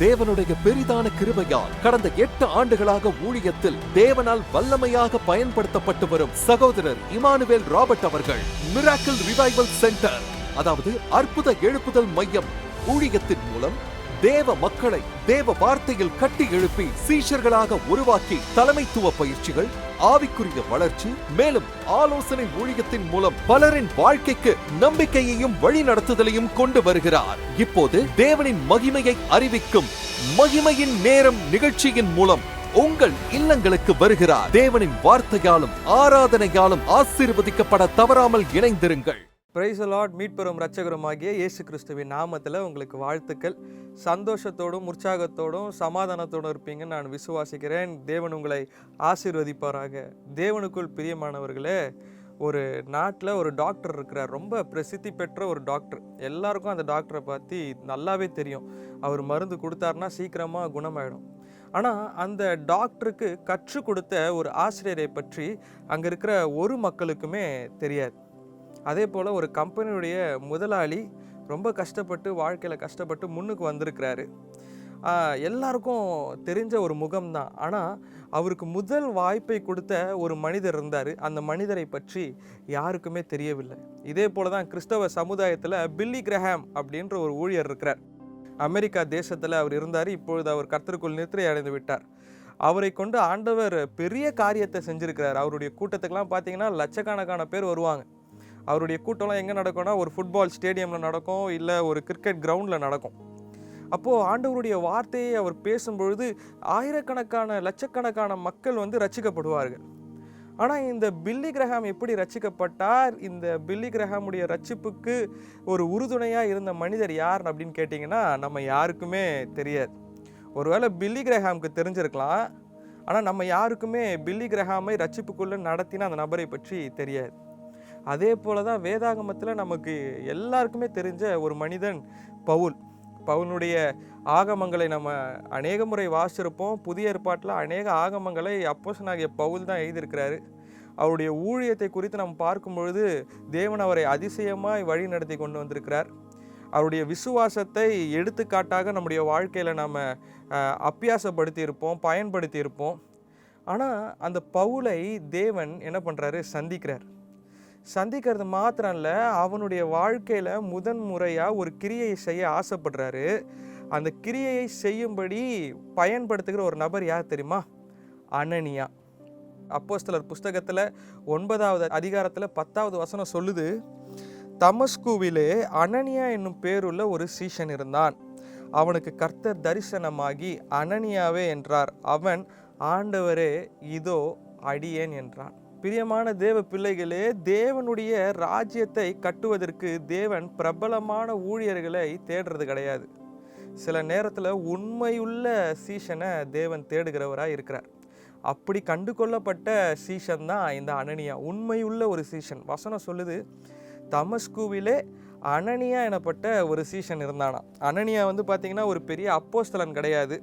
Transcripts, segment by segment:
தேவனுடைய பெரிதான கிருபையால் கடந்த 8 ஆண்டுகளாக ஊழியத்தில் தேவனால் வல்லமையாக பயன்படுத்தப்பட்டு வரும் சகோதரர் இமானுவேல் ராபர்ட் அவர்கள் மிராக்கிள் ரிவைவல் சென்டர், அதாவது அற்புத எழுப்புதல் மையம் ஊழியத்தின் மூலம் தேவ மக்களை தேவ வார்த்தையில் கட்டி எழுப்பி சீஷர்களாக உருவாக்கி தலைமைத்துவ பயிற்சிகள், ஆவிக்குரிய வளர்ச்சி, மேலும் ஆலோசனை ஊழியத்தின் மூலம் பலரின் வாழ்க்கைக்கு நம்பிக்கையையும் வழி நடத்துதலையும் கொண்டு வருகிறார். இப்போது தேவனின் மகிமையை அறிவிக்கும் மகிமையின் நேரம் நிகழ்ச்சியின் மூலம் உங்கள் இல்லங்களுக்கு வருகிறார். தேவனின் வார்த்தையாலும் ஆராதனையாலும் ஆசீர்வதிக்கப்பட தவறாமல் இணைந்திருங்கள். Praise the Lord. மீட்பெரும் இரட்சகருமாகிய இயேசு கிறிஸ்துவின் நாமத்தில் உங்களுக்கு வாழ்த்துக்கள். சந்தோஷத்தோடும் உற்சாகத்தோடும் சமாதானத்தோடும் இருப்பீங்கன்னு நான் விசுவாசிக்கிறேன். தேவன் உங்களை ஆசீர்வதிப்பாராக. தேவனுக்குள் பிரியமானவர்களே, ஒரு நாட்டில் ஒரு டாக்டர் இருக்கிறார். ரொம்ப பிரசித்தி பெற்ற ஒரு டாக்டர். எல்லாருக்கும் அந்த டாக்டரை பற்றி நல்லாவே தெரியும். அவர் மருந்து கொடுத்தாருன்னா சீக்கிரமாக குணமாயிடும். ஆனால் அந்த டாக்டருக்கு கற்றுக் கொடுத்த ஒரு ஆசிரியரை பற்றி அங்கே இருக்கிற ஒரு மக்களுக்குமே தெரியாது. அதே போல் ஒரு கம்பெனியுடைய முதலாளி ரொம்ப கஷ்டப்பட்டு வாழ்க்கையில் கஷ்டப்பட்டு முன்னுக்கு வந்திருக்கிறாரு. எல்லாருக்கும் தெரிஞ்ச ஒரு முகம்தான். ஆனால் அவருக்கு முதல் வாய்ப்பை கொடுத்த ஒரு மனிதர் இருந்தார். அந்த மனிதரை பற்றி யாருக்குமே தெரியவில்லை. இதே போல தான் கிறிஸ்தவ சமுதாயத்தில் பில்லி கிரஹாம் அப்படின்ற ஒரு ஊழியர் இருக்கிறார். அமெரிக்கா தேசத்தில் அவர் இருந்தார். இப்பொழுது அவர் கர்த்தருக்குள் நித்திரை அடைந்து விட்டார். அவரை கொண்டு ஆண்டவர் பெரிய காரியத்தை செஞ்சுருக்கிறார். அவருடைய கூட்டத்துக்கெல்லாம் பார்த்தீங்கன்னா லட்சக்கணக்கான பேர் வருவாங்க. அவருடைய கூட்டம்லாம் எங்கே நடக்கும்னா ஒரு ஃபுட்பால் ஸ்டேடியமில் நடக்கும், இல்லை ஒரு கிரிக்கெட் கிரவுண்டில் நடக்கும். அப்போது ஆண்டவருடைய வார்த்தையை அவர் பேசும்பொழுது ஆயிரக்கணக்கான லட்சக்கணக்கான மக்கள் ரட்சிக்கப்படுவார்கள். ஆனால் இந்த பில்லி கிரஹாம் எப்படி ரட்சிக்கப்பட்டார்? இந்த பில்லி கிரஹாமுடைய ரட்சிப்புக்கு ஒரு உறுதுணையாக இருந்த மனிதர் யார் அப்படின்னு கேட்டிங்கன்னா நம்ம யாருக்குமே தெரியாது. ஒருவேளை பில்லி கிரஹாமுக்கு தெரிஞ்சிருக்கலாம், ஆனால் நம்ம யாருக்குமே பில்லி கிரஹாமை ரட்சிப்புக்குள்ளே நடத்தின அந்த நபரை பற்றி தெரியாது. அதே போல தான் வேதாகமத்தில் நமக்கு எல்லாருக்குமே தெரிஞ்ச ஒரு மனிதன் பவுலுடைய ஆகமங்களை நம்ம அநேக முறை வாசிச்சிருப்போம். புதிய ஏற்பாட்டில் அநேக ஆகமங்களை அப்போஸ்தலனாகிய பவுல் தான் எழுதியிருக்கிறாரு. அவருடைய ஊழியத்தை குறித்து நம்ம பார்க்கும் பொழுது தேவன் அவரை அதிசயமாய் வழி நடத்தி கொண்டு வந்திருக்கிறார். அவருடைய விசுவாசத்தை எடுத்துக்காட்டாக நம்முடைய வாழ்க்கையில் நம்ம அபியாசப்படுத்தி இருப்போம், பயன்படுத்தி இருப்போம். ஆனால் அந்த பவுலை தேவன் என்ன பண்ணுறாரு? சந்திக்கிறது மாத்திரம் இல்லை, அவனுடைய வாழ்க்கையில் முதன் முறையாக ஒரு கிரியையை செய்ய ஆசைப்படுறாரு. அந்த கிரியையை செய்யும்படி பயன்படுத்துகிற ஒரு நபர் யார் தெரியுமா? அனனியா. அப்போஸ்தலர் புஸ்தகத்தில் 9வது அதிகாரத்தில் 10வது வசனம் சொல்லுது, தமஸ்குவிலே அனனியா என்னும் பேருள்ள ஒரு சீஷன் இருந்தான். அவனுக்கு கர்த்தர் தரிசனமாகி அனனியாவே என்றார். அவன், ஆண்டவரே இதோ அடியேன் என்றான். பிரியமான தேவ பிள்ளைகளே, தேவனுடைய ராஜ்யத்தை கட்டுவதற்கு தேவன் பிரபலமான ஊழியர்களை தேடுறது கிடையாது. சில நேரத்தில் உண்மையுள்ள சீஷனை தேவன் தேடுகிறவராக இருக்கிறார். அப்படி கண்டு கொள்ளப்பட்ட சீஷன் தான் இந்த அனனியா. உண்மையுள்ள ஒரு சீஷன். வசனம் சொல்லுது, தமஸ்குவிலே அனனியா எனப்பட்ட ஒரு சீஷன் இருந்தானா. அனனியா பார்த்தீங்கன்னா ஒரு பெரிய அப்போஸ்தலன் கிடையாது,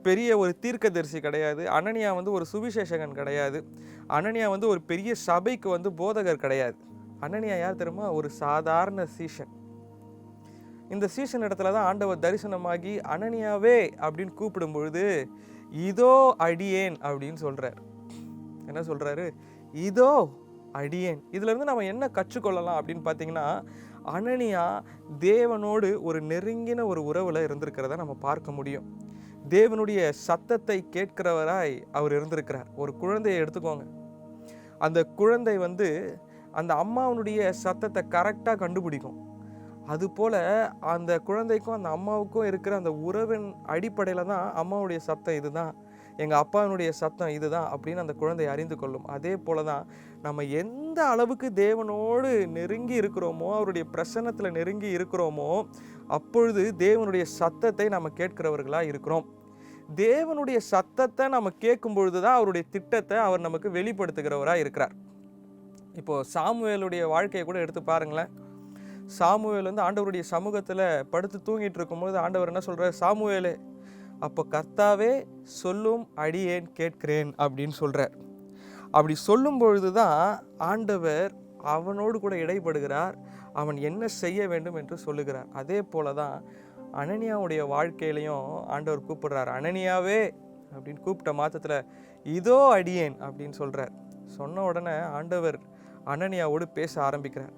பெரிய ஒரு தீர்க்கதரிசி கிடையாது. அனனியா ஒரு சுவிசேஷகன் கிடையாது. அனனியா ஒரு பெரிய சபைக்கு போதகர் கிடையாது. அனனியா யார் தெரியுமா? ஒரு சாதாரண சீஷன். இந்த சீஷன் இடத்துல தான் ஆண்டவர் தரிசனமாகி அனனியாவே அப்படின்னு கூப்பிடும் பொழுது இதோ அடியேன் அப்படின்னு சொல்றார். என்ன சொல்றாரு? இதோ அடியேன். இதுல இருந்து நம்ம என்ன கற்றுக்கொள்ளலாம் அப்படின்னு பார்த்தீங்கன்னா, அனனியா தேவனோடு ஒரு நெருங்கின ஒரு உறவுல இருந்திருக்கிறத நம்ம பார்க்க முடியும். தேவனுடைய சத்தத்தை கேட்கிறவராய் அவர் இருந்திருக்கிறார். ஒரு குழந்தையை எடுத்துக்கோங்க. அந்த குழந்தை அந்த அம்மாவுடைய சத்தத்தை கரெக்டாக கண்டுபிடிக்கும். அதுபோல் அந்த குழந்தைக்கும் அந்த அம்மாவுக்கும் இருக்கிற அந்த உறவின் அடிப்படையில் தான் அம்மாவுடைய சத்தம் இதுதான், எங்கள் அப்பாவினுடைய சத்தம் இதுதான் அப்படின்னு அந்த குழந்தை அறிந்து கொள்ளும். அதே போல தான் நம்ம எந்த அளவுக்கு தேவனோடு நெருங்கி இருக்கிறோமோ, அவருடைய பிரசன்னத்தில் நெருங்கி இருக்கிறோமோ, அப்பொழுது தேவனுடைய சத்தத்தை நம்ம கேட்கிறவர்களாக இருக்கிறோம். தேவனுடைய சத்தத்தை நம்ம கேட்கும் பொழுது தான் அவருடைய திட்டத்தை அவர் நமக்கு வெளிப்படுத்துகிறவராக இருக்கிறார். இப்போது சாமுவேலுடைய வாழ்க்கையை கூட எடுத்து பாருங்களேன். சாமுவேல் ஆண்டவருடைய சமூகத்தில் படுத்து தூங்கிட்டு இருக்கும்போது ஆண்டவர் என்ன சொல்கிறார்? சாமுவேலே, அப்போ கர்த்தாவே சொல்லும் அடியேன் கேட்கிறேன் அப்படின்னு சொல்கிறார். அப்படி சொல்லும் பொழுது தான் ஆண்டவர் அவனோடு கூட இடைப்படுகிறார். அவன் என்ன செய்ய வேண்டும் என்று சொல்லுகிறார். அதே போல தான் அனனியாவுடைய வாழ்க்கையிலையும் ஆண்டவர் கூப்பிடுறார். அனனியாவே அப்படின்னு கூப்பிட்ட மாத்திரத்தில் இதோ அடியேன் அப்படின்னு சொல்கிறார். சொன்ன உடனே ஆண்டவர் அனனியாவோடு பேச ஆரம்பிக்கிறார்.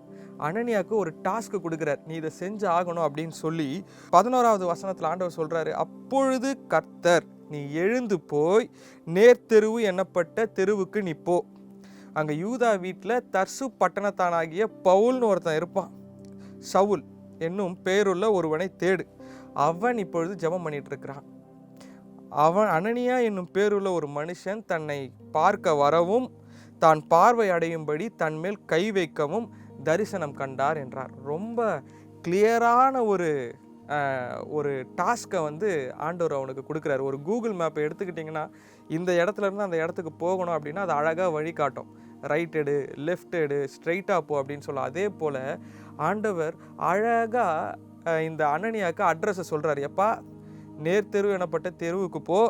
அனனியாவுக்கு ஒரு டாஸ்க்கு கொடுக்குறார், நீ இதை செஞ்சு ஆகணும் அப்படின்னு சொல்லி 11வது வசனத்தில் ஆண்டவர் சொல்கிறாரு, அப்பொழுது கர்த்தர் நீ எழுந்து போய் நேர்த்தெருவு என்னப்பட்ட தெருவுக்கு நீ போ. அங்கே யூதா வீட்டில் தர்சு பட்டணத்தானாகிய பவுல்னு ஒருத்தன் இருப்பான். சவுல் என்னும் பேருள்ள ஒருவனை தேடு. அவன் இப்பொழுது ஜெபம் பண்ணிட்டு இருக்கிறான். அவன் அனனியா என்னும் பேருள்ள ஒரு மனுஷன் தன்னை பார்க்க வரவும் தான் பார்வை அடையும்படி தன் மேல் கை வைக்கவும் தரிசனம் கண்டார் என்றார். ரொம்ப கிளியரான ஒரு டாஸ்கை வந்து ஆண்டவர் அவனுக்கு கொடுக்குறாரு. ஒரு கூகுள் மேப்பை எடுத்துக்கிட்டிங்கன்னா இந்த இடத்துல இருந்து அந்த இடத்துக்கு போகணும் அப்படின்னா அது அழகாக வழிகாட்டும். ரைட் எடு, லெஃப்ட் எடு, ஸ்ட்ரைட்டாக போ அப்படின்னு சொல்லலாம். அதே போல் ஆண்டவர் அழகாக இந்த அனனியாவுக்கு அட்ரஸை சொல்கிறார். எப்பா, நேர்த்தெரு எனப்பட்ட தெருவுக்கு போ.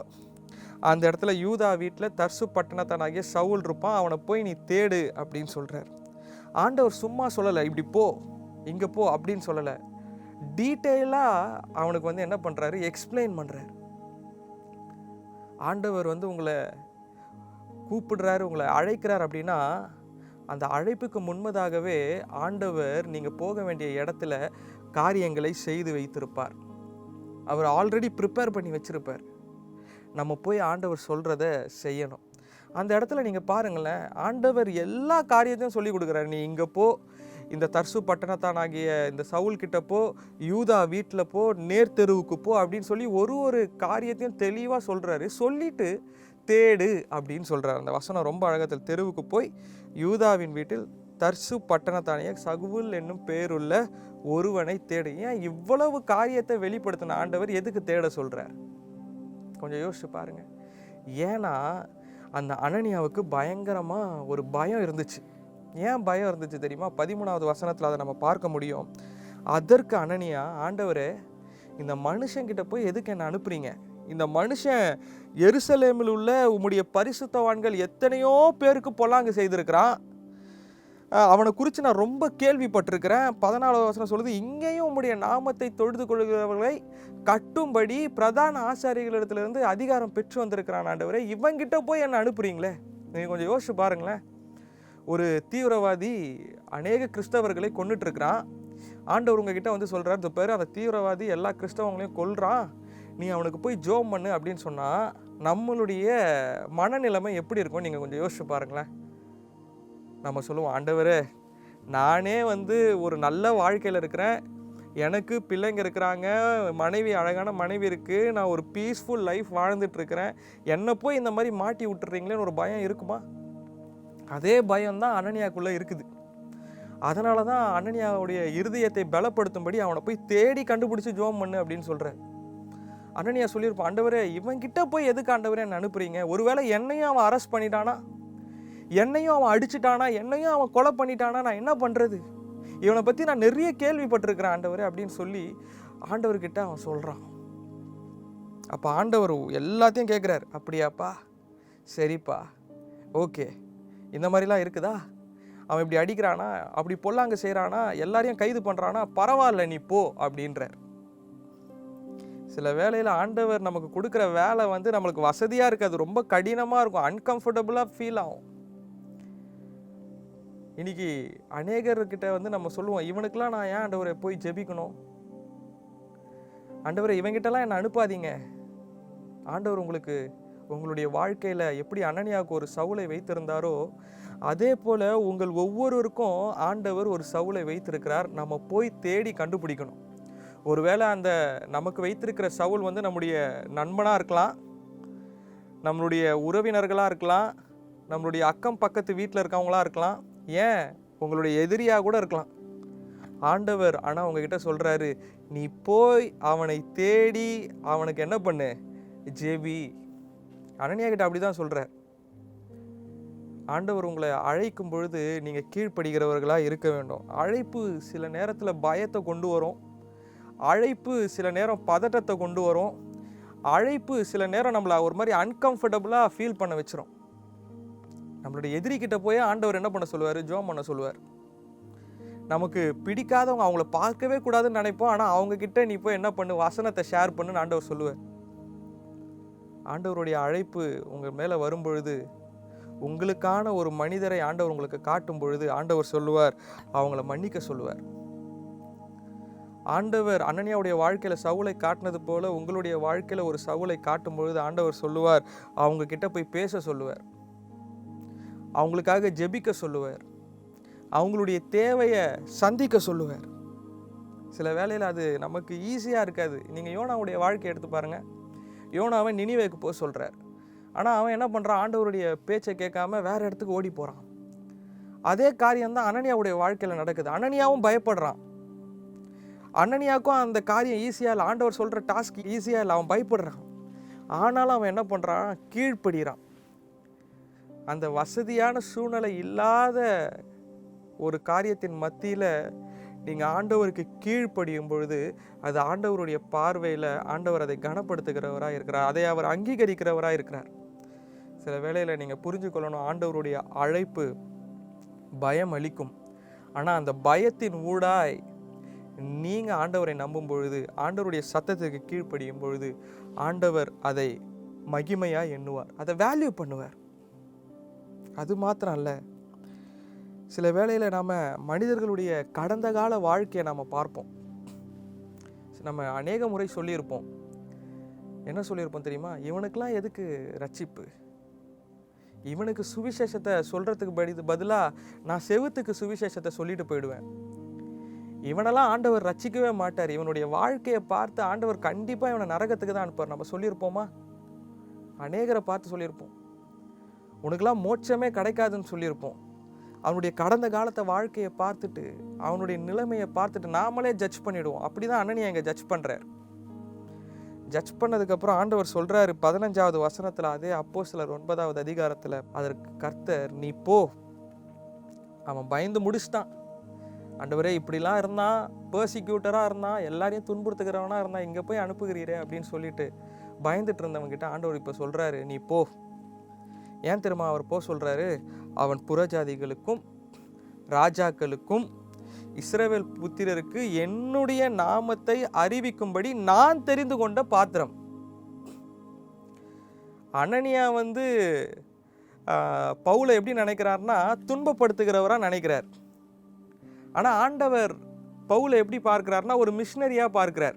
அந்த இடத்துல யூதா வீட்டில் தர்சு பட்டணத்தானாகிய சவுல் இருப்பான், அவனை போய் நீ தேடு அப்படின்னு சொல்கிறார். ஆண்டவர் சும்மா சொல்லலை, இப்படி போ இங்கே போ அப்படின்னு சொல்லலை. டீட்டெயிலாக அவனுக்கு வந்து என்ன பண்ணுறாரு, எக்ஸ்பிளைன் பண்ணுறாரு. ஆண்டவர் வந்து உங்களை கூப்பிடுறாரு, உங்களை அழைக்கிறார் அப்படின்னா அந்த அழைப்புக்கு முன்பதாகவே ஆண்டவர் நீங்கள் போக வேண்டிய இடத்துல காரியங்களை செய்து வைத்திருப்பார். அவர் ஆல்ரெடி ப்ரிப்பேர் பண்ணி வச்சுருப்பார். நம்ம போய் ஆண்டவர் சொல்கிறத செய்யணும். அந்த இடத்துல நீங்கள் பாருங்களேன், ஆண்டவர் எல்லா காரியத்தையும் சொல்லி கொடுக்குறாரு. நீ இங்கே போ, இந்த தர்சு பட்டணத்தானாகிய இந்த சவுல் கிட்ட போ, யூதா வீட்டில் போ, நேர்த்தெருவுக்கு போ அப்படின்னு சொல்லி ஒரு காரியத்தையும் தெளிவாக சொல்கிறாரு. சொல்லிட்டு தேடு அப்படின்னு சொல்கிறார். அந்த வசனம் ரொம்ப அழகத்தில், தெருவுக்கு போய் யூதாவின் வீட்டில் தர்சு பட்டணத்தானிய சகுல் என்னும் பேருள்ள ஒருவனை தேடு. ஏன் இவ்வளவு காரியத்தை வெளிப்படுத்தின ஆண்டவர் எதுக்கு தேட சொல்கிறார்? கொஞ்சம் யோசிச்சு பாருங்க. ஏன்னா அந்த அனனியாவுக்கு பயங்கரமாக ஒரு பயம் இருந்துச்சு. ஏன் பயம் இருந்துச்சு தெரியுமா? 13வது வசனத்தில் அதை நம்ம பார்க்க முடியும். அதற்கு அனனியா, ஆண்டவரே, இந்த மனுஷங்கிட்ட போய் எதுக்கு என்ன அனுப்புறீங்க? இந்த மனுஷன் எருசலேமில் உள்ள உம்முடைய பரிசுத்தவான்கள் எத்தனையோ பேருக்கு பொல்லாங்கு செய்திருக்கிறான். அவனை குறித்து நான் ரொம்ப கேள்விப்பட்டிருக்கிறேன். 14வது வசனம் சொல்லுது, இங்கேயும் உம்முடைய நாமத்தை தொழுது கொள்கிறவர்களை கட்டும்படி பிரதான ஆசாரியர்களிடத்திலிருந்து அதிகாரம் பெற்று வந்திருக்கிறான். ஆண்டவரே, இவங்கிட்ட போய் என்ன அனுப்புறீங்களே? நீங்கள் கொஞ்சம் யோசிச்சு பாருங்களேன். ஒரு தீவிரவாதி அநேக கிறிஸ்தவர்களை கொண்டுட்டு இருக்கிறான். ஆண்டவர் உங்ககிட்ட வந்து சொல்கிறார், இந்த பேர் அந்த தீவிரவாதி எல்லா கிறிஸ்தவங்களையும் கொல்றான், நீ அவனுக்கு போய் ஜோம் பண்ணு அப்படின்னு சொன்னால் நம்மளுடைய மனநிலைமை எப்படி இருக்கும்? நீங்கள் கொஞ்சம் யோசிச்சு பாருங்களேன். நம்ம சொல்லுவோம், ஆண்டவரே, நானே வந்து ஒரு நல்ல வாழ்க்கையில் இருக்கிறேன், எனக்கு பிள்ளைங்க இருக்கிறாங்க, மனைவி, அழகான மனைவி இருக்குது, நான் ஒரு பீஸ்ஃபுல் லைஃப் வாழ்ந்துட்டுருக்கிறேன், என்னை போய் இந்த மாதிரி மாட்டி விட்டுறீங்களேன்னு ஒரு பயம் இருக்குமா? அதே பயம்தான் அனனியாக்குள்ளே இருக்குது. அதனால தான் அனனியாவுடைய இருதயத்தை பலப்படுத்தும்படி அவனை போய் தேடி கண்டுபிடிச்சி ஜோம் பண்ணு அப்படின்னு சொல்கிறேன். அனனியா சொல்லியிருப்பான், ஆண்டவரே, இவன்கிட்ட போய் எதுக்கு ஆண்டவரே என்ன அனுப்புறீங்க? ஒருவேளை என்னையும் அவன் அரெஸ்ட் பண்ணிட்டானா, என்னையும் அவன் அடிச்சிட்டானா, என்னையும் அவன் கொலை பண்ணிட்டானா, நான் என்ன பண்ணுறது? இவனை பற்றி நான் நிறைய கேள்விப்பட்டிருக்கிறேன் ஆண்டவரே அப்படின்னு சொல்லி ஆண்டவர்கிட்ட அவன் சொல்கிறான். அப்போ ஆண்டவர் எல்லாத்தையும் கேட்குறாரு. அப்படியாப்பா, சரிப்பா, ஓகே, இந்த மாதிரிலாம் இருக்குதா? அவன் இப்படி அடிக்கிறானா, அப்படி பொல்லாங்க செய்கிறானா, எல்லாரையும் கைது பண்ணுறானா, பரவாயில்ல, நீ போ அப்படின்றார். சில வேளையில் ஆண்டவர் நமக்கு கொடுக்குற வேலை வந்து நம்மளுக்கு வசதியாக இருக்காது, ரொம்ப கடினமாக இருக்கும், அன்கம்ஃபர்டபுளாக ஃபீல் ஆகும். இன்னைக்கு அநேகர்கிட்ட வந்து நம்ம சொல்லுவோம், இவனுக்கெல்லாம் நான் ஏன் ஆண்டவரை போய் ஜெபிக்கணும்? ஆண்டவரை இவங்கிட்டலாம் என்னை அனுப்பாதீங்க. ஆண்டவர் உங்களுக்கு உங்களுடைய வாழ்க்கையில் எப்படி அனனியாவுக்கு ஒரு சவுலை வைத்திருந்தாரோ அதே போல் உங்கள் ஒவ்வொருவருக்கும் ஆண்டவர் ஒரு சவுலை வைத்திருக்கிறார். நம்ம போய் தேடி கண்டுபிடிக்கணும். ஒருவேளை அந்த நமக்கு வைத்திருக்கிற சவுல் வந்து நம்முடைய நண்பனாக இருக்கலாம், நம்மளுடைய உறவினர்களாக இருக்கலாம், நம்மளுடைய அக்கம் பக்கத்து வீட்டில் இருக்கவங்களாக இருக்கலாம், ஏன் உங்களுடைய எதிரியாக கூட இருக்கலாம். ஆண்டவர் ஆனால் உங்ககிட்ட சொல்கிறாரு, நீ போய் அவனை தேடி அவனுக்கு என்ன பண்ணு, ஜெபி. அனனியா கிட்ட அப்படி தான் சொல்கிறார். ஆண்டவர் உங்களை அழைக்கும் பொழுது நீங்கள் கீழ்ப்படுகிறவர்களாக இருக்க வேண்டும். அழைப்பு சில நேரத்தில் பயத்தை கொண்டு வரும், அழைப்பு சில நேரம் பதட்டத்தை கொண்டு வரும், அழைப்பு சில நேரம் நம்மளை ஒரு மாதிரி அன்கம்ஃபர்டபுளாக ஃபீல் பண்ண வச்சிரும். நம்மளுடைய எதிரிக்கிட்ட போய் ஆண்டவர் என்ன பண்ண சொல்லுவார்? ஜோம் பண்ண சொல்லுவார். நமக்கு பிடிக்காதவங்க, அவங்கள பார்க்கவே கூடாதுன்னு நினைப்போம். ஆனால் அவங்கக்கிட்ட நீ போய் என்ன பண்ணு, வசனத்தை ஷேர் பண்ணுன்னு ஆண்டவர் சொல்லுவார். ஆண்டவருடைய அழைப்பு உங்கள் மேலே வரும்பொழுது, உங்களுக்கான ஒரு மனிதரை ஆண்டவர் உங்களுக்கு காட்டும் பொழுது ஆண்டவர் சொல்லுவார், அவங்கள மன்னிக்க சொல்லுவார். ஆண்டவர் அனனியாவுடைய வாழ்க்கையில் சவுலை காட்டினது போல உங்களுடைய வாழ்க்கையில் ஒரு சவுலை காட்டும் பொழுது ஆண்டவர் சொல்லுவார், அவங்க கிட்ட போய் பேச சொல்லுவார், அவங்களுக்காக ஜெபிக்க சொல்லுவார், அவங்களுடைய தேவையை சந்திக்க சொல்லுவார். சில வேளையில் அது நமக்கு ஈஸியாக இருக்காது. நீங்கள் யோனாவுடைய வாழ்க்கையை எடுத்து பாருங்கள். யோனாவை நினிவேக்கு போக சொல்கிறார். ஆனால் அவன் என்ன பண்ணுறான், ஆண்டவருடைய பேச்சை கேட்காம வேறு இடத்துக்கு ஓடி போகிறான். அதே காரியம்தான் அனனியாவுடைய வாழ்க்கையில் நடக்குது. அனனியாவும் பயப்படுறான். அனனியாவுக்கும் அந்த காரியம் ஈஸியாக இல்லை, ஆண்டவர் சொல்கிற டாஸ்க் ஈஸியாக இல்லை, அவன் பயப்படுறான். ஆனாலும் அவன் என்ன பண்ணுறான், கீழ்ப்படுகிறான். அந்த வசதியான சூழ்நிலை இல்லாத ஒரு காரியத்தின் மத்தியில் நீங்கள் ஆண்டவருக்கு கீழ்ப்படியும் பொழுது அது ஆண்டவருடைய பார்வையில் ஆண்டவர் அதை கனப்படுத்துகிறவராக இருக்கிறார், அதை அவர் அங்கீகரிக்கிறவராக இருக்கிறார். சில வேளையில் நீங்கள் புரிஞ்சு கொள்ளணும், ஆண்டவருடைய அழைப்பு பயம் அளிக்கும். ஆனால் அந்த பயத்தின் ஊடாய் நீங்கள் ஆண்டவரை நம்பும் பொழுது, ஆண்டவருடைய சத்தத்துக்கு கீழ்ப்படியும் பொழுது ஆண்டவர் அதை மகிமையாக எண்ணுவார், அதை வேல்யூ பண்ணுவார். அது மாத்திரம் அல்ல, சில வேளையில் நாம் மனிதர்களுடைய கடந்த கால வாழ்க்கையை நாம் பார்ப்போம். நம்ம அநேக முறை சொல்லியிருப்போம். என்ன சொல்லியிருப்போம் தெரியுமா, இவனுக்கெல்லாம் எதுக்கு ரட்சிப்பு, இவனுக்கு சுவிசேஷத்தை சொல்கிறதுக்கு பதிலாக நான் செவுத்துக்கு சுவிசேஷத்தை சொல்லிட்டு போயிடுவேன், இவனெல்லாம் ஆண்டவர் ரட்சிக்கவே மாட்டார், இவனுடைய வாழ்க்கையை பார்த்து ஆண்டவர் கண்டிப்பாக இவனை நரகத்துக்கு தான் அனுப்புவார். நம்ம சொல்லியிருப்போமா? அநேகரை பார்த்து சொல்லியிருப்போம். உனக்கெல்லாம் மோட்சமே கிடைக்காதுன்னு சொல்லியிருப்போம். அவனுடைய கடந்த காலத்தை வாழ்க்கையை பார்த்துட்டு, அவனுடைய நிலைமையை பார்த்துட்டு நாமளே ஜட்ஜ் பண்ணிவிடுவோம். அப்படி தான் அனனியா இங்கே ஜட்ஜ் பண்ணுறார். ஜட்ஜ் பண்ணதுக்கப்புறம் ஆண்டவர் சொல்கிறாரு 15வது வசனத்தில், அதே அப்போஸ்தலர் 9வது அதிகாரத்தில், அதற்கு கர்த்தர், நீ போ. அவன் பயந்து முடிச்சிட்டான். ஆண்டவரே இப்படிலாம் இருந்தான், பர்சிக்யூட்டராக இருந்தான், எல்லாரையும் துன்புறுத்துக்கிறவனாக இருந்தான், இங்கே போய் அனுப்புகிறீரே அப்படின்னு சொல்லிட்டு பயந்துட்டு இருந்தவங்கிட்ட ஆண்டவர் இப்போ சொல்கிறாரு, நீ போ. ஏன் தெரியுமா அவர் போ சொல்கிறாரு, அவன் புறஜாதிகளுக்கும் ராஜாக்களுக்கும் இஸ்ரவேல் புத்திரருக்கு என்னுடைய நாமத்தை அறிவிக்கும்படி நான் தெரிந்து கொண்ட பாத்திரம். அனனியா பவுலை எப்படி நினைக்கிறார்னா, துன்பப்படுத்துகிறவராக நினைக்கிறார். ஆனால் ஆண்டவர் பவுலை எப்படி பார்க்கிறார்னா, ஒரு மிஷினரியாக பார்க்கிறார்.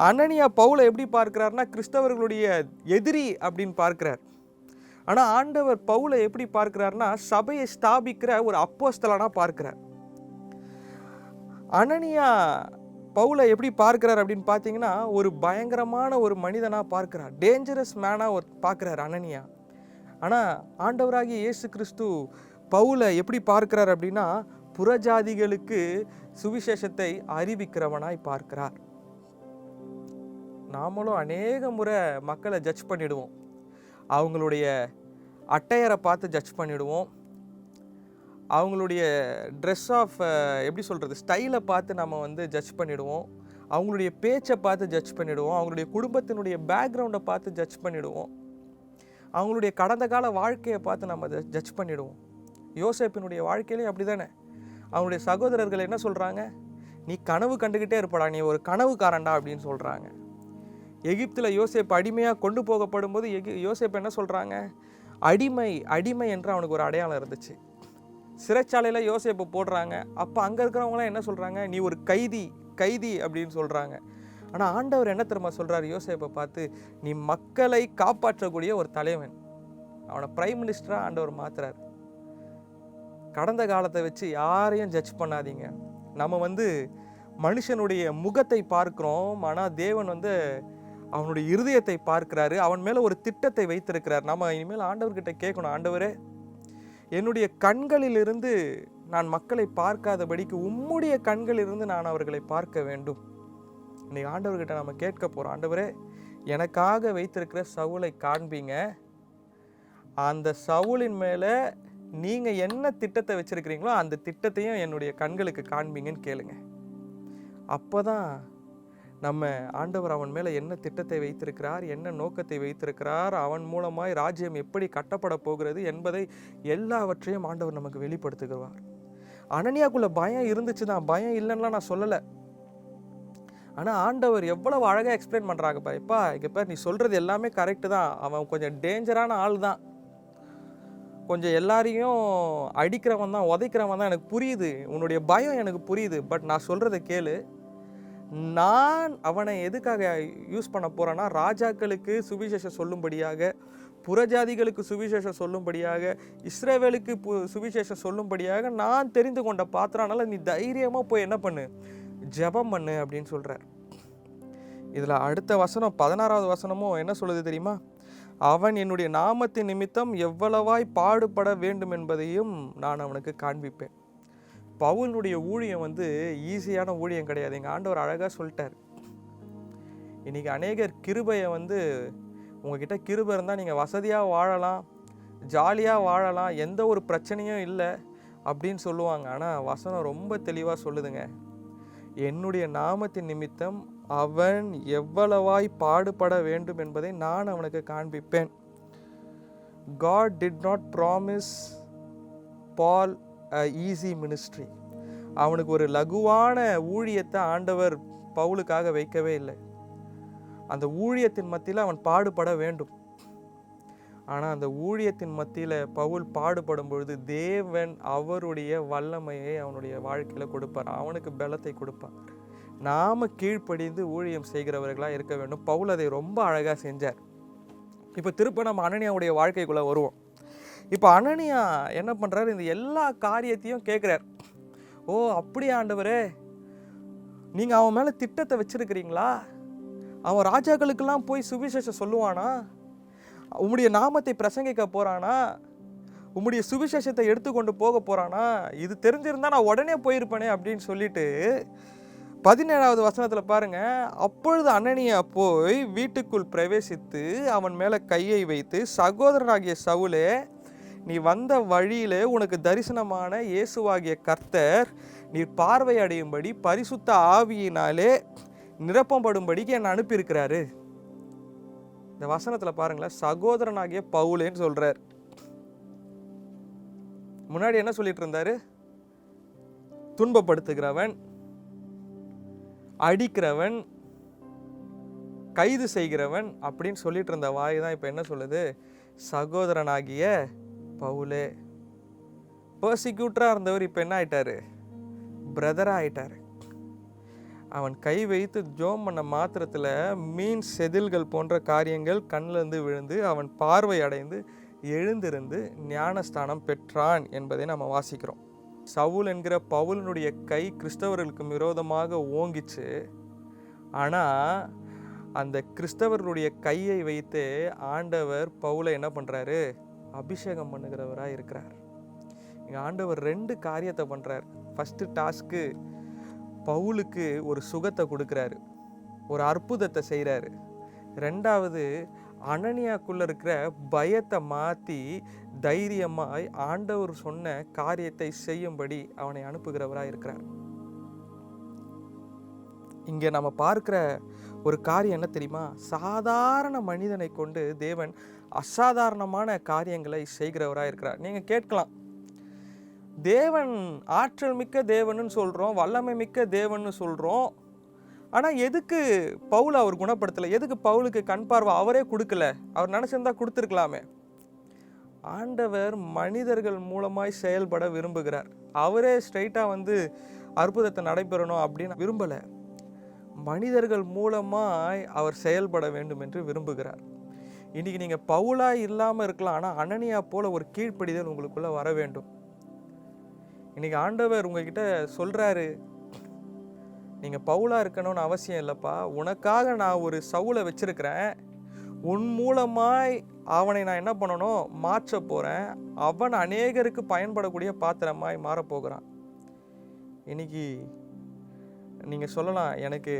அனனியா பவுலை எப்படி பார்க்கிறார்னா, கிறிஸ்தவர்களுடைய எதிரி அப்படின்னு பார்க்கிறார். ஆனால் ஆண்டவர் பவுலை எப்படி பார்க்கிறார்னா, சபையை ஸ்தாபிக்கிற ஒரு அப்போஸ்தலனாக பார்க்கிறார். அனனியா பவுலை எப்படி பார்க்கிறார் அப்படின்னு பார்த்தீங்கன்னா, ஒரு பயங்கரமான ஒரு மனிதனாக பார்க்கிறார், டேஞ்சரஸ் மேனாக பார்க்கிறார் அனனியா. ஆனால் ஆண்டவராகிய இயேசு கிறிஸ்து பவுலை எப்படி பார்க்கிறார் அப்படின்னா, புறஜாதிகளுக்கு சுவிசேஷத்தை அறிவிக்கிறவனாய் பார்க்கிறார். நாமளும் அநேக முறை மக்களை ஜட்ஜ் பண்ணிடுவோம். அவங்களுடைய அட்டையரை பார்த்து ஜட்ஜ் பண்ணிடுவோம், அவங்களுடைய ட்ரெஸ் ஆஃப் எப்படி சொல்கிறது ஸ்டைலை பார்த்து நம்ம ஜட்ஜ் பண்ணிடுவோம், அவங்களுடைய பேச்சை பார்த்து ஜட்ஜ் பண்ணிடுவோம், அவங்களுடைய குடும்பத்தினுடைய பேக்ரவுண்டை பார்த்து ஜட்ஜ் பண்ணிடுவோம், அவங்களுடைய கடந்த கால வாழ்க்கையை பார்த்து நம்ம ஜட்ஜ் பண்ணிடுவோம். யோசேப்பினுடைய வாழ்க்கையிலே அப்படி தானே. அவங்களுடைய சகோதரர்கள் என்ன சொல்கிறாங்க, நீ கனவு கண்டுக்கிட்டே இருப்படா, நீ ஒரு கனவுக்காரன்டா அப்படின்னு சொல்கிறாங்க. எகிப்தில் யோசேப்பு அடிமையாக கொண்டு போகப்படும் போது யோசேப்பு என்ன சொல்கிறாங்க, அடிமை என்று அவனுக்கு ஒரு அடையாளம் இருந்துச்சு. சிறைச்சாலையில் யோசேப்பு போடுறாங்க. அப்போ அங்கே இருக்கிறவங்களாம் என்ன சொல்கிறாங்க, நீ ஒரு கைதி அப்படின்னு சொல்கிறாங்க. ஆனால் ஆண்டவர் என்ன தெரியுமா சொல்கிறார் யோசேப்பை பார்த்து, நீ மக்களை காப்பாற்றக்கூடிய ஒரு தலைவன். அவனை பிரைம் மினிஸ்டராக ஆண்டவர் மாத்துறார். கடந்த காலத்தை வச்சு யாரையும் ஜட்ஜ் பண்ணாதீங்க. நம்ம மனுஷனுடைய முகத்தை பார்க்கிறோம், ஆனால் தேவன் அவனுடைய இருதயத்தை பார்க்கிறாரு, அவன் மேலே ஒரு திட்டத்தை வைத்திருக்கிறார். நம்ம இனிமேல் ஆண்டவர்கிட்ட கேட்கணும், ஆண்டவரே என்னுடைய கண்களிலிருந்து நான் மக்களை பார்க்காதபடிக்கு உம்முடைய கண்களிலிருந்து நான் அவர்களை பார்க்க வேண்டும். இன்னைக்கு ஆண்டவர்கிட்ட நம்ம கேட்க போகிறோம், ஆண்டவரே எனக்காக வைத்திருக்கிற சவுலை காண்பீங்க, அந்த சவுலின் மேலே நீங்கள் என்ன திட்டத்தை வச்சுருக்கிறீங்களோ அந்த திட்டத்தையும் என்னுடைய கண்களுக்கு காண்பீங்கன்னு கேளுங்க. அப்போ தான் நம்ம ஆண்டவர் அவன் மேலே என்ன திட்டத்தை வைத்திருக்கிறார், என்ன நோக்கத்தை வைத்திருக்கிறார், அவன் மூலமாய் ராஜ்யம் எப்படி கட்டப்பட போகிறது என்பதை எல்லாவற்றையும் ஆண்டவர் நமக்கு வெளிப்படுத்துகிறார். அனனியாக்குள்ள பயம் இருந்துச்சு தான், பயம் இல்லைன்னா நான் சொல்லலை. ஆனால் ஆண்டவர் எவ்வளவு அழகாக எக்ஸ்பிளைன் பண்ணுறாங்க பாரு. எப்பா இங்கே பாரு, நீ சொல்கிறது எல்லாமே கரெக்டு தான், அவன் கொஞ்சம் டேஞ்சரான ஆள் தான், கொஞ்சம் எல்லாரையும் அடிக்கிறவன் தான், உதைக்கிறவன் தான், எனக்கு புரியுது, உன்னுடைய பயம் எனக்கு புரியுது. பட் நான் சொல்கிறத கேளு, நான் அவனை எதுக்காக யூஸ் பண்ண போகிறேன்னா, ராஜாக்களுக்கு சுவிசேஷம் சொல்லும்படியாக, புறஜாதிகளுக்கு சுவிசேஷம் சொல்லும்படியாக, இஸ்ரவேலுக்கு சுவிசேஷம் சொல்லும்படியாக நான் தெரிந்து கொண்ட பாத்திரனால நீ தைரியமாக போய் என்ன பண்ணு, ஜெபம் பண்ணு அப்படின்னு சொல்கிறார். இதில் அடுத்த வசனம் 16வது வசனமும் என்ன சொல்லுது தெரியுமா? அவன் என்னுடைய நாமத்தின் நிமித்தம் எவ்வளவாய் பாடுபட வேண்டும் என்பதையும் நான் அவனுக்கு காண்பிப்பேன். பவுலுடைய ஊழியம் ஈஸியான ஊழியம் கிடையாது. எங்கள் ஆண்டவர் அழகாக சொல்லிட்டார். இன்றைக்கி அநேகர் கிருபையை உங்ககிட்ட கிருபை இருந்தால் நீங்கள் வசதியாக வாழலாம், ஜாலியாக வாழலாம், எந்த ஒரு பிரச்சனையும் இல்லை அப்படின்னு சொல்லுவாங்க. ஆனால் வசனம் ரொம்ப தெளிவாக சொல்லுதுங்க, என்னுடைய நாமத்தின் நிமித்தம் அவன் எவ்வளவாய் பாடுபட வேண்டும் என்பதை நான் அவனுக்கு காண்பிப்பேன். God did not promise Paul a easy ministry. அவனுக்கு ஒரு லகுவான ஊழியத்தை ஆண்டவர் பவுலுக்காக வைக்கவே இல்லை. அந்த ஊழியத்தின் மத்தியில் அவன் பாடுபட வேண்டும். ஆனால் அந்த ஊழியத்தின் மத்தியில் பவுல் பாடுபடும் பொழுது தேவன் அவருடைய வல்லமையை அவனுடைய வாழ்க்கையில் கொடுப்பார், அவனுக்கு பலத்தை கொடுப்பார். நாம் கீழ்ப்படிந்து ஊழியம் செய்கிறவர்களாக இருக்க வேண்டும். பவுல் அதை ரொம்ப அழகாக செஞ்சார். இப்போ திரும்ப நம்ம அனனியாவுடைய வாழ்க்கைக்குள்ளே வருவோம். இப்போ அனனியா என்ன பண்ணுறாரு, இந்த எல்லா காரியத்தையும் கேட்குறார். ஓ அப்படியே ஆண்டவரே, நீங்கள் அவன் மேலே திட்டத்தை வச்சுருக்கிறீங்களா? அவன் ராஜாக்களுக்கெல்லாம் போய் சுவிசேஷம் சொல்லுவானா? உம்முடைய நாமத்தை பிரசங்கிக்க போகிறானா? உம்முடைய சுவிசேஷத்தை எடுத்துக்கொண்டு போக போகிறானா? இது தெரிஞ்சிருந்தா நான் உடனே போயிருப்பேனே அப்படின்னு சொல்லிட்டு 17வது வசனத்தில் பாருங்க, அப்பொழுது அனனியா போய் வீட்டுக்குள் பிரவேசித்து அவன் மேலே கையை வைத்து, சகோதரனாகிய சவுலே, நீ வந்த வழியிலே உனக்கு தரிசனமான இயேசுவாகிய கர்த்தர் நீர் பார்வை அடையும்படி பரிசுத்த ஆவியினாலே நிரப்பப்படும்படிக்கு என்னை அனுப்பியிருக்கிறாரு. இந்த வசனத்தில் பாருங்களேன், சகோதரனாகிய பவுலேன்னு சொல்றார். முன்னாடி என்ன சொல்லிட்டு இருந்தாரு? துன்பப்படுத்துகிறவன், அடிக்கிறவன், கைது செய்கிறவன் அப்படின்னு சொல்லிட்டு இருந்த வாய் தான் இப்போ என்ன சொல்லுது? சகோதரனாகிய பவுலே. பர்சிக்யூட்டராக இருந்தவர் இப்போ என்ன ஆயிட்டாரு? பிரதராக ஆயிட்டாரு. அவன் கை வைத்து ஜோம் பண்ண மாத்திரத்தில் மீன் செதில்கள் போன்ற காரியங்கள் கண்ணிலிருந்து விழுந்து அவன் பார்வை அடைந்து எழுந்திருந்து ஞானஸ்தானம் பெற்றான் என்பதை நம்ம வாசிக்கிறோம். சவுல் என்கிற பவுலினுடைய கை கிறிஸ்தவர்களுக்கு விரோதமாக ஓங்கிச்சு. ஆனால் அந்த கிறிஸ்தவர்களுடைய கையை வைத்து ஆண்டவர் பவுலை என்ன பண்ணுறாரு? அபிஷேகம் பண்ணுகிறவராக இருக்கிறார். இங்கே ஆண்டவர் 2 காரியத்தை பண்ணுறார். ஃபஸ்ட்டு டாஸ்க்கு, பவுலுக்கு ஒரு சுகத்தை கொடுக்குறாரு, ஒரு அற்புதத்தை செய்கிறாரு. 2வது, அனனியாக்குள்ளே இருக்கிற பயத்தை மாற்றி தைரியமாய் ஆண்டவர் சொன்ன காரியத்தை செய்யும்படி அவனை அனுப்புகிறவராக இருக்கிறார். இங்கே நம்ம பார்க்கிற ஒரு காரியம் என்ன தெரியுமா? சாதாரண மனிதனை கொண்டு தேவன் அசாதாரணமான காரியங்களை செய்கிறவராக இருக்கிறார். நீங்கள் கேட்கலாம், தேவன் ஆற்றல் மிக்க தேவன்னு சொல்கிறோம், வல்லமை மிக்க தேவன்னு சொல்கிறோம், ஆனால் எதுக்கு பவுலை அவர் குணப்படுத்தலை? எதுக்கு பவுலுக்கு கண் பார்வை அவரே கொடுக்கல? அவர் நினச்சிருந்தா கொடுத்துருக்கலாமே. ஆண்டவர் மனிதர்கள் மூலமாய் செயல்பட விரும்புகிறார். அவரே ஸ்ட்ரைட்டாக அற்புதத்தை நடைபெறணும் அப்படின்னு விரும்பலை. மனிதர்கள் மூலமாய் அவர் செயல்பட வேண்டும் என்று விரும்புகிறார். இன்றைக்கி நீங்கள் பவுலாக இல்லாமல் இருக்கலாம், ஆனால் அனனியா போல ஒரு கீழ்ப்படிதல் உங்களுக்குள்ளே வர வேண்டும். இன்றைக்கி ஆண்டவர் உங்ககிட்ட சொல்கிறாரு, நீங்கள் பவுலாக இருக்கணும்னு அவசியம் இல்லைப்பா, உனக்காக நான் ஒரு சவுலை வச்சுருக்கிறேன், உன் மூலமாய் அவனை நான் என்ன பண்ணணும்? மாற்ற போகிறேன். அவன் அநேகருக்கு பயன்படக்கூடிய பாத்திரமாய் மாறப்போகிறான். இன்னைக்கு நீங்கள் சொல்லலாம், எனக்கு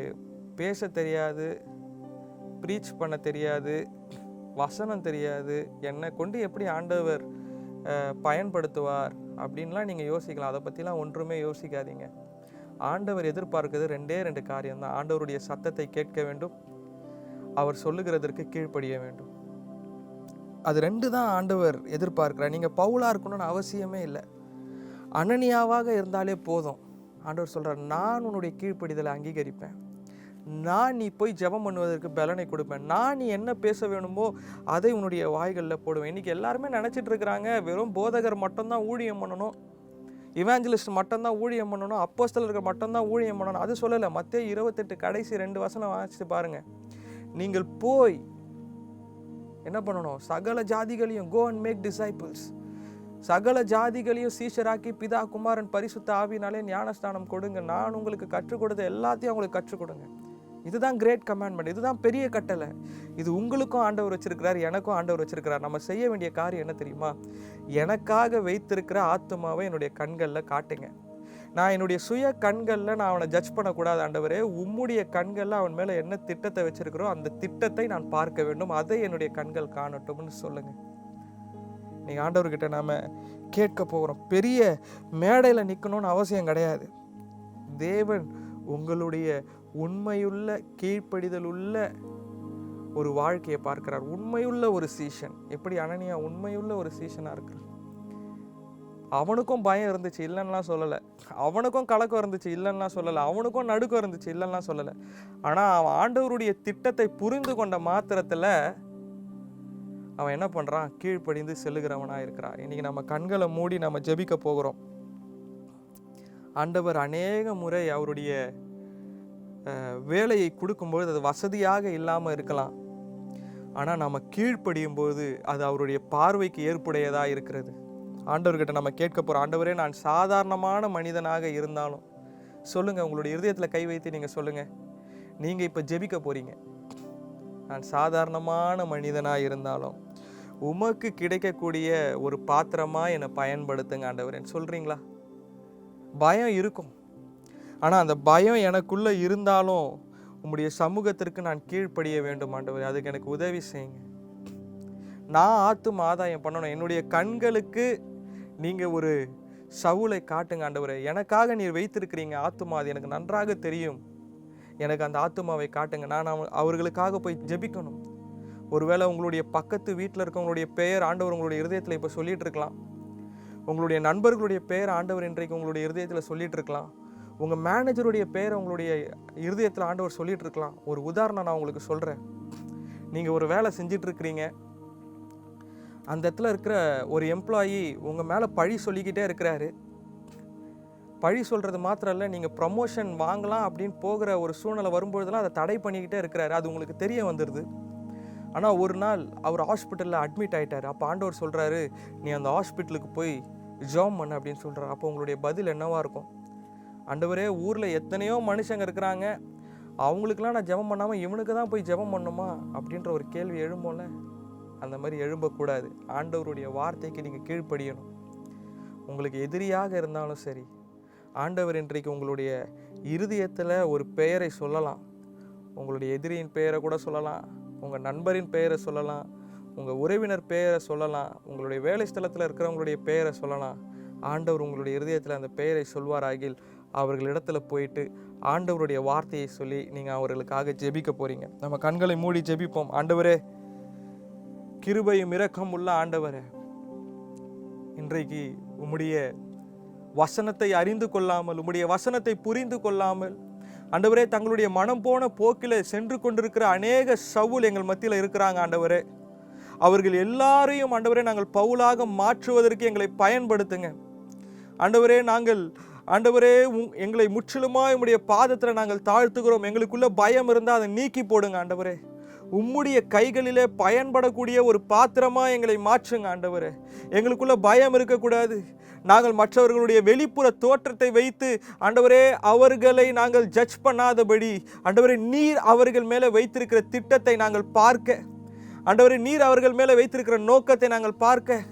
பேச தெரியாது, ப்ரீச் பண்ண தெரியாது, வசனம் தெரியாது, என்னை கொண்டு எப்படி ஆண்டவர் பயன்படுத்துவார் அப்படின்லாம் நீங்கள் யோசிக்கலாம். அதை பற்றிலாம் ஒன்றுமே யோசிக்காதீங்க. ஆண்டவர் எதிர்பார்க்கிறது 2 காரியம்தான். ஆண்டவருடைய சத்தத்தை கேட்க வேண்டும், அவர் சொல்லுகிறதற்கு கீழ்ப்படிய வேண்டும். அது 2 தான் ஆண்டவர் எதிர்பார்க்கிறார். நீங்கள் பவுலாக இருக்கணும்னு அவசியமே இல்லை. அனனியாவாக இருந்தாலே போதும். ஆண்டவர் சொல்கிறார், நான் உன்னுடைய கீழ்ப்படிதலை அங்கீகரிப்பேன், நான் நீ போய் ஜெபம் பண்ணுவதற்கு பலனை கொடுப்பேன், நான் நீ என்ன பேச வேணுமோ அதை உன்னுடைய வாய்களில் போடுவேன். இன்றைக்கி எல்லாருமே நினச்சிட்டு இருக்கிறாங்க வெறும் போதகர் மட்டும்தான் ஊழியம் பண்ணணும், இவாஞ்சலிஸ்ட் மட்டும்தான் ஊழியம் பண்ணணும், அப்போஸ்தலர்கள் மட்டும்தான் ஊழியம் பண்ணணும். அது சொல்லலை. மத்தேயு 28 கடைசி 2 வசனம் வாசித்து பாருங்கள். நீங்கள் போய் என்ன பண்ணணும்? சகல ஜாதிகளையும் go and make disciples, சகல ஜாதிகளையும் சீஷராக்கி பிதா குமாரன் பரிசுத்த ஆவியினாலே ஞானஸ்தானம் கொடுங்க, நான் உங்களுக்கு கற்றுக் கொடுத்த எல்லாத்தையும் உங்களுக்கு கற்றுக் கொடுங்க. இதுதான் கிரேட் கமாண்ட்மெண்ட், இதுதான் பெரிய கட்டளை. இது உங்களுக்கும் ஆண்டவர் வச்சிருக்கிறார், எனக்கும் ஆண்டவர் வச்சிருக்கிறார். நம்ம செய்ய வேண்டிய காரியம் என்ன தெரியுமா? எனக்காக வைத்திருக்கிற ஆத்துமாவை என்னுடைய கண்களில் காட்டுங்க. நான் என்னுடைய சுய கண்களில் நான் அவனை ஜட்ஜ் பண்ணக்கூடாது. ஆண்டவரே, உம்முடைய கண்களில் அவன் மேலே என்ன திட்டத்தை வச்சிருக்கிறோம் அந்த திட்டத்தை நான் பார்க்க வேண்டும், அதை என்னுடைய கண்கள் காணட்டும்னு சொல்லுங்க. நீங்கள் ஆண்டவர்கிட்ட நாம் கேட்க போகிறோம். பெரிய மேடையில் நிற்கணும்னு அவசியம் கிடையாது. தேவன் உங்களுடைய உண்மையுள்ள கீழ்ப்படிதல் உள்ள ஒரு வாழ்க்கையை பார்க்கிறார். உண்மையுள்ள ஒரு சீஷன். எப்படி அனனியா உண்மையுள்ள ஒரு சீஷனாக இருக்கிறார். அவனுக்கும் பயம் இருந்துச்சு, இல்லைன்னா சொல்லலை. அவனுக்கும் கலக்கம் இருந்துச்சு, இல்லைன்னா சொல்லலை. அவனுக்கும் நடுக்கம் இருந்துச்சு, இல்லைன்னா சொல்லலை. ஆனால் அவன் ஆண்டவருடைய திட்டத்தை புரிந்து கொண்ட மாத்திரத்தில் அவன் என்ன பண்ணுறான்? கீழ்ப்படிந்து செல்லுகிறவனாக இருக்கிறான். இன்றைக்கி நம்ம கண்களை மூடி நம்ம ஜெபிக்க போகிறோம். ஆண்டவர் அநேக முறை அவருடைய வேலையை கொடுக்கும்போது அது வசதியாக இல்லாமல் இருக்கலாம். ஆனால் நம்ம கீழ்ப்படியும் போது அது அவருடைய பார்வைக்கு ஏற்புடையதாக இருக்கிறது. ஆண்டவர்கிட்ட நம்ம கேட்க போகிறோம். ஆண்டவரே, நான் சாதாரணமான மனிதனாக இருந்தாலும் சொல்லுங்கள். உங்களுடைய இருதயத்தில் கை வைத்து நீங்கள் சொல்லுங்கள். நீங்கள் இப்போ ஜெபிக்க போகிறீங்க. நான் சாதாரணமான மனிதனாக இருந்தாலும் உமக்கு கிடைக்கக்கூடிய ஒரு பாத்திரமாக என்னை பயன்படுத்துங்க ஆண்டவரேன்னு சொல்கிறீங்களா? பயம் இருக்கும். ஆனால் அந்த பயம் எனக்குள்ளே இருந்தாலும் உம்முடைய சமூகத்திற்கு நான் கீழ்ப்படிய வேண்டும் ஆண்டவரே, அதுக்கு எனக்கு உதவி செய்யுங்க. நான் ஆத்தும ஆதாயம் பண்ணணும். என்னுடைய கண்களுக்கு நீங்கள் ஒரு சவுலை காட்டுங்க ஆண்டவரே. எனக்காக நீர் வைத்திருக்கிறீங்க ஆத்துமா, அது எனக்கு நன்றாக தெரியும். எனக்கு அந்த ஆத்துமாவை காட்டுங்க. நான் அவர்களுக்காக போய் ஜெபிக்கணும். ஒருவேளை உங்களுடைய பக்கத்து வீட்டில் இருக்கவங்களுடைய பெயர் ஆண்டவர் உங்களுடைய இருதயத்தில் இப்போ சொல்லிட்டு இருக்கலாம். உங்களுடைய நண்பர்களுடைய பெயர் ஆண்டவர் இன்றைக்கு உங்களுடைய இருதயத்தில் சொல்லிட்டு இருக்கலாம். உங்கள் மேனேஜருடைய பெயரை உங்களுடைய இருதயத்தில் ஆண்டவர் சொல்லிட்டு இருக்கலாம். ஒரு உதாரணம் நான் உங்களுக்கு சொல்கிறேன். நீங்கள் ஒரு வேலை செஞ்சிட்ருக்கிறீங்க. அந்த இடத்துல இருக்கிற ஒரு எம்ப்ளாயி உங்கள் மேலே பழி சொல்லிக்கிட்டே இருக்கிறாரு. பழி சொல்கிறது மாத்திரம் இல்லை, நீங்கள் ப்ரமோஷன் வாங்கலாம் அப்படின்னு போகிற ஒரு சூழ்நிலை வரும்பொழுதெல்லாம் அதை தடை பண்ணிக்கிட்டே இருக்கிறாரு. அது உங்களுக்கு தெரிய வந்துடுது. ஆனால் ஒரு நாள் அவர் ஹாஸ்பிட்டலில் அட்மிட் ஆகிட்டார். அப்போ ஆண்டவர் சொல்கிறாரு, நீ அந்த ஹாஸ்பிட்டலுக்கு போய் ஜெபம் பண்ணு அப்படின்னு சொல்கிறார். அப்போ உங்களுடைய பதில் என்னவாக இருக்கும்? ஆண்டவரே, ஊரில் எத்தனையோ மனுஷங்க இருக்கிறாங்க, அவங்களுக்கெல்லாம் நான் ஜெபம் பண்ணாமல் இவனுக்கு தான் போய் ஜெபம் பண்ணுமா அப்படின்ற ஒரு கேள்வி எழும்போல. அந்த மாதிரி எழும்பக்கூடாது. ஆண்டவருடைய வார்த்தைக்கு நீங்கள் கீழ்ப்படியணும். உங்களுக்கு எதிரியாக இருந்தாலும் சரி, ஆண்டவர் இன்றைக்கு உங்களுடைய இருதயத்தில் ஒரு பெயரை சொல்லலாம். உங்களுடைய எதிரியின் பெயரை கூட சொல்லலாம், உங்கள் நண்பரின் பெயரை சொல்லலாம், உங்கள் உறவினர் பெயரை சொல்லலாம், உங்களுடைய வேலை ஸ்தலத்தில் இருக்கிறவங்களுடைய பெயரை சொல்லலாம். ஆண்டவர் உங்களுடைய இருதயத்தில் அந்த பெயரை சொல்வாராகில் அவர்களிடத்துல போயிட்டு ஆண்டவருடைய வார்த்தையை சொல்லி நீங்கள் அவர்களுக்காக ஜெபிக்க போகிறீங்க. நம்ம கண்களை மூடி ஜெபிப்போம். ஆண்டவரே, கிருபையும் இரக்கம் உள்ள ஆண்டவரே, இன்றைக்கு உம்முடைய வசனத்தை அறிந்து கொள்ளாமல், உம்முடைய வசனத்தை புரிந்து கொள்ளாமல் ஆண்டவரே தங்களுடைய மனம் போன போக்கில் சென்று கொண்டிருக்கிற அநேக சவுல் எங்கள் மத்தியில் இருக்கிறாங்க. ஆண்டவரே, அவர்கள் எல்லாரையும் ஆண்டவரே நாங்கள் பவுலாக மாற்றுவதற்கு எங்களை பயன்படுத்துங்க. ஆண்டவரே, நாங்கள் ஆண்டவரே எங்களை முற்றிலுமாய் உம்முடைய பாதத்தில் நாங்கள் தாழ்த்துகிறோம். எங்களுக்குள்ள பயம் இருந்தால் அதை நீக்கி போடுங்க ஆண்டவரே. உம்முடைய கைகளிலே பயன்படக்கூடிய ஒரு பாத்திரமாக எங்களை மாற்றுங்க ஆண்டவரே. எங்களுக்குள்ள பயம் இருக்கக்கூடாது. நாங்கள் மற்றவர்களுடைய வெளிப்புற தோற்றத்தை வைத்து ஆண்டவரே அவர்களை நாங்கள் ஜட்ஜ் பண்ணாதபடி ஆண்டவரே நீர் அவர்கள் மேலே வைத்திருக்கிற திட்டத்தை நாங்கள் பார்க்க, ஆண்டவரே நீர் அவர்கள் மேலே வைத்திருக்கிற நோக்கத்தை நாங்கள் பார்க்க,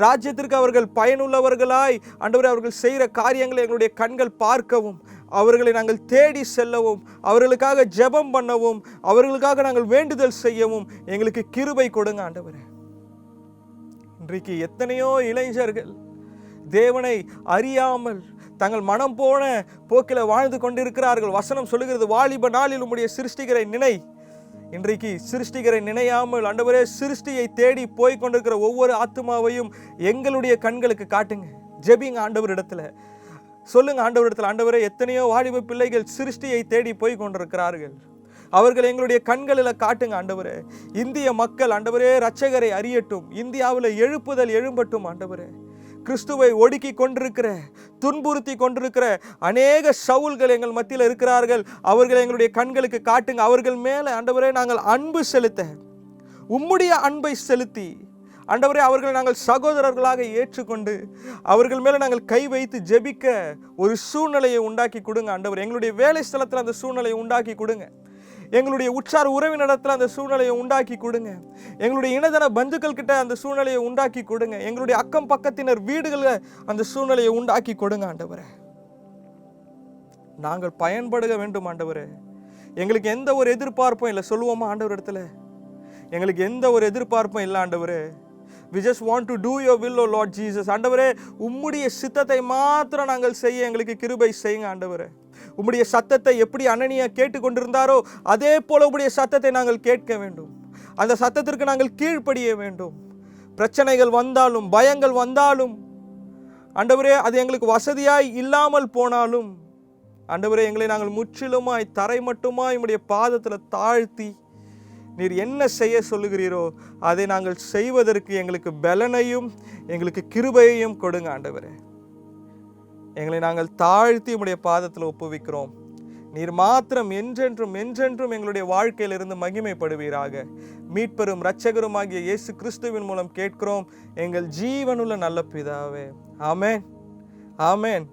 ராஜ்யத்திற்கு அவர்கள் பயனுள்ளவர்களாய் ஆண்டவரே அவர்கள் செய்கிற காரியங்களை எங்களுடைய கண்கள் பார்க்கவும், அவர்களை நாங்கள் தேடி செல்லவும், அவர்களுக்காக ஜெபம் பண்ணவும், அவர்களுக்காக நாங்கள் வேண்டுதல் செய்யவும் எங்களுக்கு கிருபை கொடுங்க ஆண்டவரே. இன்றைக்கு எத்தனையோ இளைஞர்கள் தேவனை அறியாமல் தங்கள் மனம் போன போக்கில் வாழ்ந்து கொண்டிருக்கிறார்கள். வசனம் சொல்லுகிறது, வாலிப நாளில் உம்முடைய சிருஷ்டிகரை நினை. இன்றைக்கு சிருஷ்டிகரை நினையாமல் ஆண்டவரே சிருஷ்டியை தேடி போய் கொண்டிருக்கிற ஒவ்வொரு ஆத்துமாவையும் எங்களுடைய கண்களுக்கு காட்டுங்க. ஜெபிங்க ஆண்டவரிடத்துல. சொல்லுங்க ஆண்டவரிடத்துல, ஆண்டவரே, எத்தனையோ வாலிப பிள்ளைகள் சிருஷ்டியை தேடி போய் கொண்டிருக்கிறார்கள். அவர்கள் எங்களுடைய கண்களில் காட்டுங்க ஆண்டவரே. இந்திய மக்கள் ஆண்டவரே இரட்சகரை அறியட்டும். இந்தியாவில் எழுப்புதல் எழும்பட்டும் ஆண்டவரே. கிறிஸ்துவை ஒடுக்கி கொண்டிருக்கிற, துன்புறுத்தி கொண்டிருக்கிற அநேக சவுல்கள் எங்கள் மத்தியில் இருக்கிறார்கள். அவர்கள் எங்களுடைய கண்களுக்கு காட்டுங்க. அவர்கள் மேலே ஆண்டவரே நாங்கள் அன்பு செலுத்த, உம்முடைய அன்பை செலுத்தி ஆண்டவரே அவர்களை நாங்கள் சகோதரர்களாக ஏற்றுக்கொண்டு அவர்கள் மேலே நாங்கள் கை வைத்து ஜெபிக்க ஒரு சூழ்நிலையை உண்டாக்கி கொடுங்க ஆண்டவரே. எங்களுடைய வேலை ஸ்தலத்தில் அந்த சூழ்நிலையை உண்டாக்கி கொடுங்க. எங்களுடைய உற்சார உறவினிடத்தில் அந்த சூழ்நிலையை உண்டாக்கி கொடுங்க. எங்களுடைய இனதன பந்துக்கள் கிட்ட அந்த சூழ்நிலையை உண்டாக்கி கொடுங்க. எங்களுடைய அக்கம் பக்கத்தினர் வீடுகளில் அந்த சூழ்நிலையை உண்டாக்கி கொடுங்க ஆண்டவரே. நாங்கள் பயன்படுக வேண்டும் ஆண்டவரே. எங்களுக்கு எந்த ஒரு எதிர்பார்ப்பும் இல்லை. சொல்லுவோமா ஆண்டவர் இடத்துல, எங்களுக்கு எந்த ஒரு எதிர்பார்ப்பும் இல்லை ஆண்டவரே. We just want to do your will, O Lord Jesus. ஆண்டவரே, உம்முடைய சித்தத்தை மாத்திரம் நாங்கள் செய்ய எங்களுக்கு கிருபை செய்யுங்க ஆண்டவரே. உம்முடைய சத்தத்தை எப்படி அனனியா கேட்டுக்கொண்டிருந்தாரோ அதே போல உம்முடைய சத்தத்தை நாங்கள் கேட்க வேண்டும். அந்த சத்தத்திற்கு நாங்கள் கீழ்ப்படிய வேண்டும். பிரச்சனைகள் வந்தாலும், பயங்கள் வந்தாலும் ஆண்டவரே, அது எங்களுக்கு வசதியாய் இல்லாமல் போனாலும் ஆண்டவரே, எங்களை நாங்கள் முற்றிலுமாய் தரை மட்டுமாய் உம்முடைய பாதத்தில் தாழ்த்தி நீர் என்ன செய்ய சொல்லுகிறீரோ அதை நாங்கள் செய்வதற்கு எங்களுக்கு பலனையும் எங்களுக்கு கிருபையையும் கொடுங்க ஆண்டவரே. எங்களை நாங்கள் தாழ்த்தி உம்முடைய பாதத்தில் ஒப்புவிக்கிறோம். நீர் மாத்திரம் என்றென்றும் என்றென்றும் எங்களுடைய வாழ்க்கையிலிருந்து மகிமைப்படுவீராக. மீட்பெரும் இரட்சகருமாகிய இயேசு கிறிஸ்துவின் மூலம் கேட்கிறோம் எங்கள் ஜீவனுள்ள நல்ல பிதாவே. ஆமென், ஆமென்.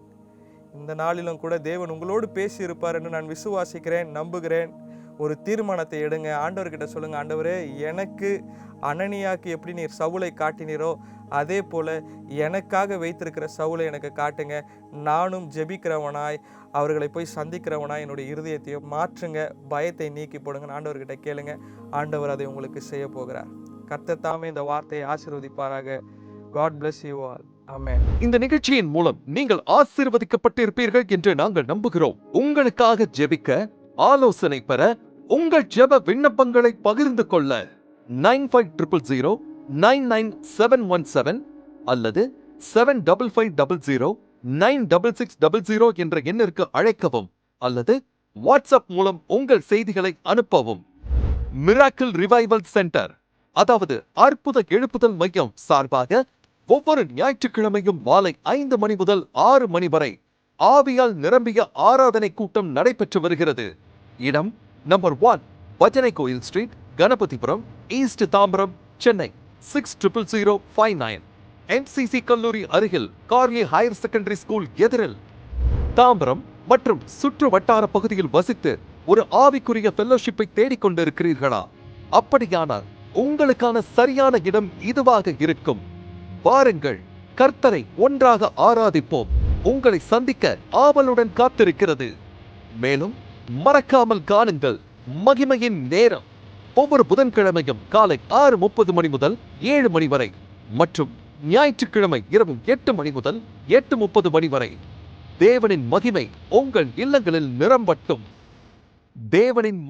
இந்த நாளிலும் கூட தேவன் உங்களோடு பேசியிருப்பார் என்று நான் விசுவாசிக்கிறேன், நம்புகிறேன். ஒரு தீர்மானத்தை எடுங்க. ஆண்டவர்கிட்ட சொல்லுங்க, ஆண்டவரே, எனக்கு அனனியாக்கு எப்படி நீர் சவுலை காட்டினீரோ அதே போல எனக்காக வைத்திருக்கிற சவுலை எனக்கு காட்டுங்க. நானும் ஜெபிக்கிறவனாய் அவர்களை போய் சந்திக்கிறவனாய் என்னுடைய இருதயத்தையோ மாற்றுங்க. பயத்தை நீக்கி போடுங்க. ஆண்டவர்கிட்ட கேளுங்க. ஆண்டவர் அதை உங்களுக்கு செய்ய போகிறார். கர்த்தர் தாமே இந்த வார்த்தையை ஆசீர்வதிப்பாராக. God bless you all. ஆமென். இந்த நிகழ்ச்சியின் மூலம் நீங்கள் ஆசீர்வதிக்கப்பட்டிருப்பீர்கள் என்று நாங்கள் நம்புகிறோம். உங்களுக்காக ஜெபிக்க, ஆலோசனை பெற, உங்கள் ஜெப விண்ணப்பங்களை பகிர்ந்து கொள்ள 9500099717 அல்லது 75509660 என்ற எண்ணிற்கு அழைக்கவும் அல்லது வாட்ஸ்அப் மூலம் உங்கள் செய்திகளை அனுப்பவும். மிராக்கிள் ரிவைவல் சென்டர், அதாவது அற்புத எழுப்புதல் மையம் சார்பாக ஒவ்வொரு ஞாயிற்றுக்கிழமையும் மாலை 5 மணி முதல் 6 மணி வரை ஆவியால் நிரம்பிய ஆராதனை கூட்டம் நடைபெற்று வருகிறது. இடம் number 1, Bhajanai Koil street, Ganapathipuram, east Tambaram, Chennai 600059. MCC கல்லூரி அருகில், கார்லி ஹையர் செகண்டரி ஸ்கூல் எதிரில். தாம்பரம் மற்றும் சுற்று வட்டார பகுதியில் வசித்து ஒரு ஆவிக்குரிய ஃபெல்லோஷிப்பை தேடிக்கொண்டிருக்கிறீர்களா? அப்படியானால் உங்களுக்கான சரியான இடம் இதுவாக இருக்கும். வாருங்கள், கர்த்தரை ஒன்றாக ஆராதிப்போம். உங்களை சந்திக்க ஆவலுடன் காத்திருக்கிறது. மேலும் மறக்காமல் காணுங்கள், மகிமையின் நேரம் ஒவ்வொரு புதன்கிழமையும் காலை 6:30 மணி முதல் 7 மணி வரை மற்றும் ஞாயிற்றுக்கிழமை இரவு 8 மணி முதல் 8:30 மணி வரை. தேவனின் மகிமை உங்கள் இல்லங்களில் நிரம்பட்டும். தேவனின்